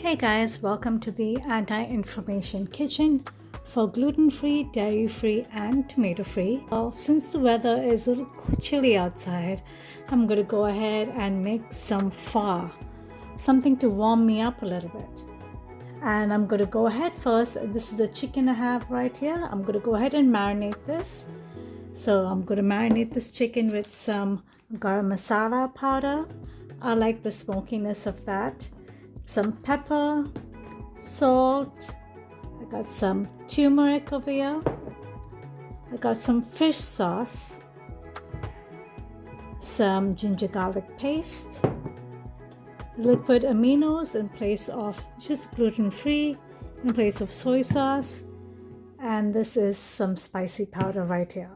Hey guys, welcome to the anti-inflammation kitchen for gluten-free, dairy-free and tomato-free. Well, since the weather is a little chilly outside, I'm going to go ahead and make some pho, something to warm me up a little bit. And I'm going to go ahead first, this is the chicken I have right here. I'm going to go ahead and marinate this. So I'm going to marinate this chicken with some garam masala powder. I like the smokiness of that. Some pepper, salt, I got some turmeric over here, I got some fish sauce, some ginger garlic paste, liquid aminos in place of just gluten-free, in place of soy sauce, and this is some spicy powder right here.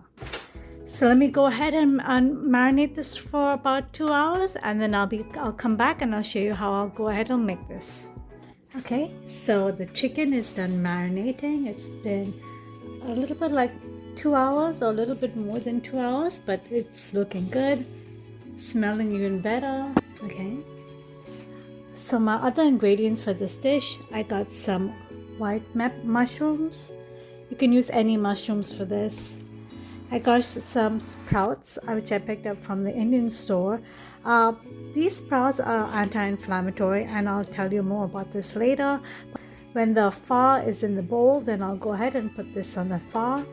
So let me go ahead and marinate this for about 2 hours, and then I'll come back and I'll show you how I'll go ahead and make this. Okay, so the chicken is done marinating. It's been a little bit like 2 hours or a little bit more than 2 hours, but it's looking good, smelling even better. Okay, so my other ingredients for this dish, I got some white mushrooms. You can use any mushrooms for this. I got some sprouts which I picked up from the Indian store. These sprouts are anti-inflammatory, and I'll tell you more about this later. When the pho is in the bowl, then I'll go ahead and put this on the pho.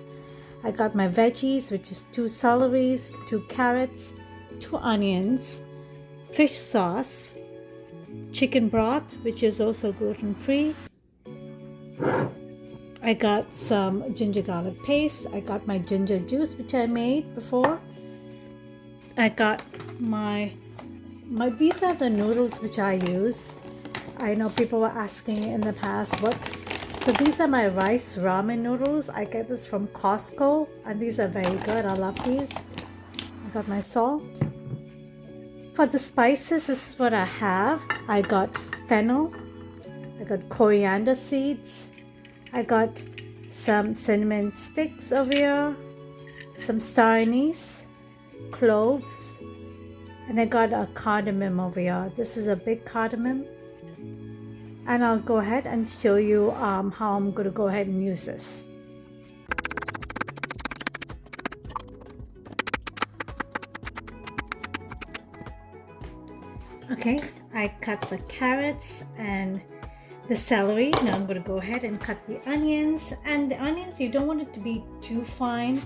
I got my veggies, which is 2 celeries, 2 carrots, 2 onions, fish sauce, chicken broth, which is also gluten-free. I got some ginger garlic paste. I got my ginger juice, which I made before. I got these are the noodles which I use. I know people were asking in the past so these are my rice ramen noodles. I get this from Costco and these are very good. I love these. I got my salt. For the spices, this is what I have. I got fennel. I got coriander seeds. I got some cinnamon sticks over here, some star anise, cloves, and I got a cardamom over here. This is a big cardamom, and I'll go ahead and show you how I'm going to go ahead and use this. Okay, I cut the carrots and the celery. Now I'm going to go ahead and cut the onions, and the onions, you don't want it to be too fine.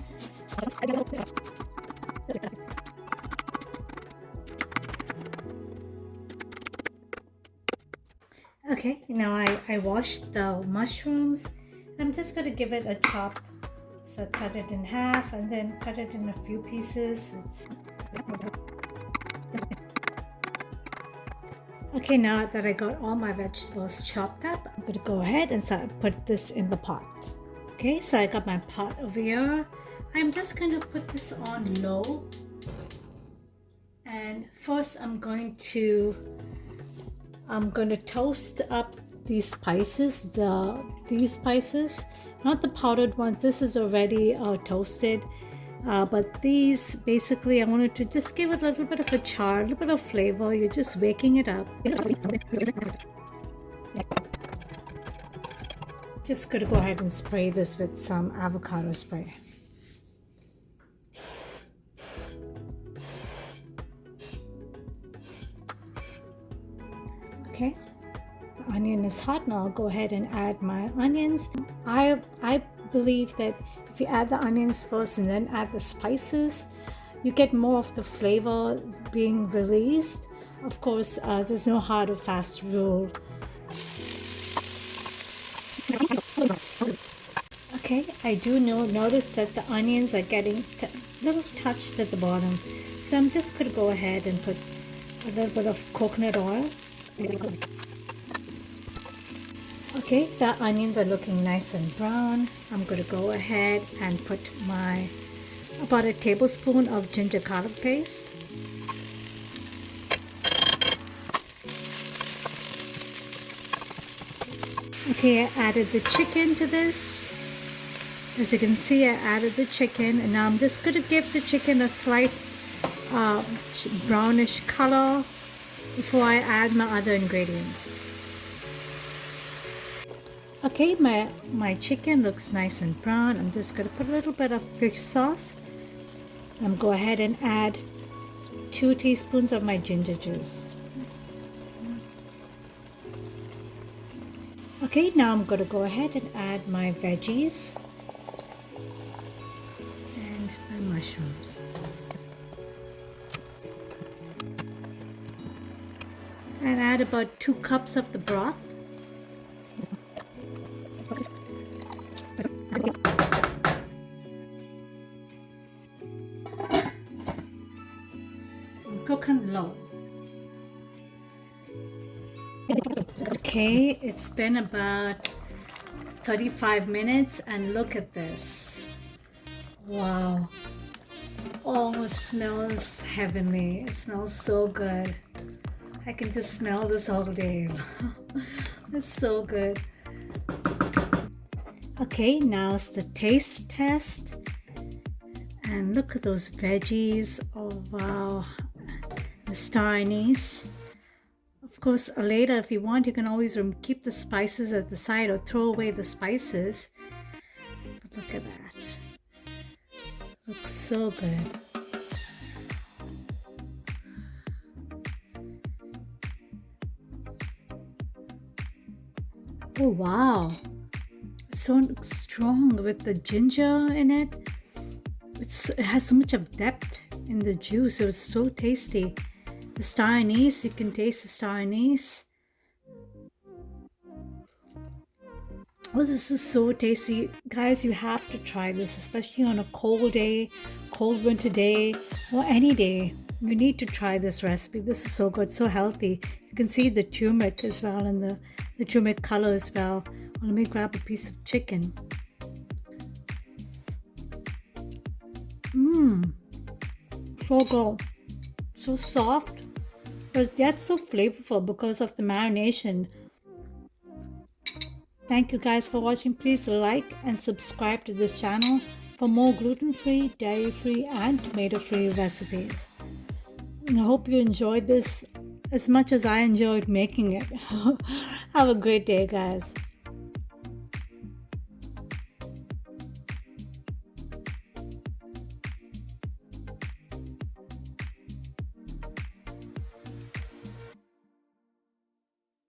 Okay, now I washed the mushrooms. I'm just going to give it a chop. So cut it in half and then cut it in a few pieces. Okay, now that I got all my vegetables chopped up, I'm going to go ahead and put this in the pot. Okay, so I got my pot over here. I'm just going to put this on low. And first I'm going to toast up these spices, these spices, not the powdered ones. This is already toasted. But these, basically, I wanted to just give it a little bit of a char, a little bit of flavor. You're just waking it up. Just gonna go ahead and spray this with some avocado spray. Okay, the onion is hot. Now I'll go ahead and add my onions. I believe that if you add the onions first and then add the spices, you get more of the flavor being released. Of course, there's no hard or fast rule. Okay, I do notice that the onions are getting a little touched at the bottom. So I'm just going to go ahead and put a little bit of coconut oil. Okay, the onions are looking nice and brown. I'm going to go ahead and put about a tablespoon of ginger garlic paste. Okay, I added the chicken to this. As you can see, I added the chicken, and now I'm just going to give the chicken a slight brownish color before I add my other ingredients. Okay, my chicken looks nice and brown. I'm just gonna put a little bit of fish sauce. I'm go ahead and add 2 teaspoons of my ginger juice. Okay, now I'm gonna go ahead and add my veggies and my mushrooms. And add about 2 cups of the broth. Cook on low. Okay, it's been about 35 minutes and look at this. Wow. Oh, it smells heavenly. It smells so good. I can just smell this all day. It's so good. Okay, now it's the taste test. And look at those veggies. Oh, wow. The star anise. Of course, later, if you want, you can always keep the spices at the side or throw away the spices. But look at that. Looks so good. Oh, wow. So strong with the ginger in it. It has so much of depth in the juice. It was so tasty. The star anise, you can taste the star anise. Oh, this is so tasty. Guys, you have to try this, especially on a cold day, cold winter day, or any day. You need to try this recipe. This is so good, so healthy. You can see the turmeric as well and the turmeric color as well. Well, let me grab a piece of chicken. So good. So soft, but yet so flavorful because of the marination. Thank you guys for watching. Please like and subscribe to this channel for more gluten-free, dairy-free and tomato-free recipes. And I hope you enjoyed this as much as I enjoyed making it. Have a great day, guys.